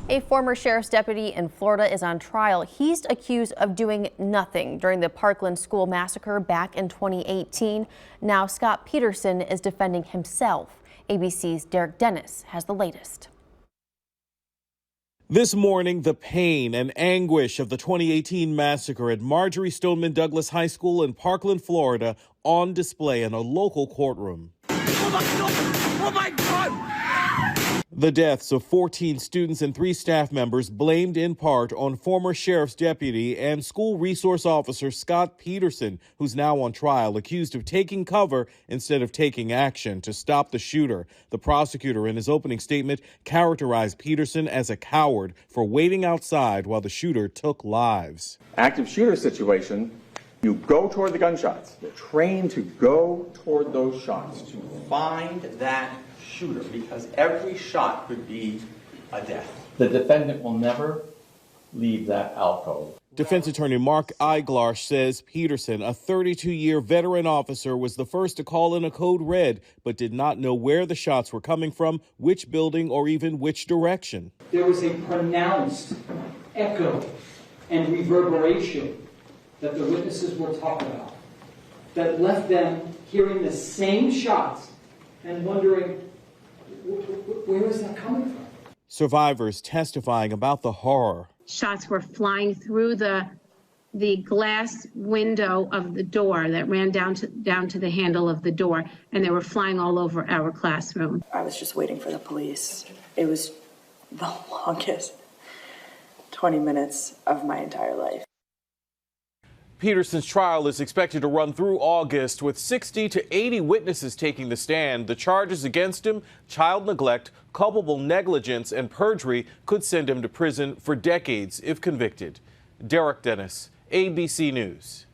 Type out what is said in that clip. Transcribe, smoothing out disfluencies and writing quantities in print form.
A former sheriff's deputy in Florida is on trial. He's accused of doing nothing during the Parkland school massacre back in 2018. Now Scot Peterson is defending himself. ABC's Derek Dennis has the latest. This morning, the pain and anguish of the 2018 massacre at Marjory Stoneman Douglas High School in Parkland, Florida, on display in a local courtroom. Oh my God! Oh my God! The deaths of 14 students and 3 staff members blamed in part on former sheriff's deputy and school resource officer Scot Peterson, who's now on trial, accused of taking cover instead of taking action to stop the shooter. The prosecutor, in his opening statement, characterized Peterson as a coward for waiting outside while the shooter took lives. Active shooter situation, you go toward the gunshots. You're trained to go toward those shots, to find that shooter, because every shot could be a death. The defendant will never leave that alcove. Defense attorney Mark Eiglarsh says Peterson, a 32-year veteran officer, was the first to call in a code red, but did not know where the shots were coming from, which building, or even which direction. There was a pronounced echo and reverberation that the witnesses will talk about that left them hearing the same shots and wondering, where is that coming from? Survivors testifying about the horror. Shots were flying through the glass window of the door that ran down to the handle of the door, and they were flying all over our classroom. I was just waiting for the police. It was the longest 20 minutes of my entire life. Peterson's trial is expected to run through August, with 60 to 80 witnesses taking the stand. The charges against him, child neglect, culpable negligence, and perjury, could send him to prison for decades if convicted. Derek Dennis, ABC News.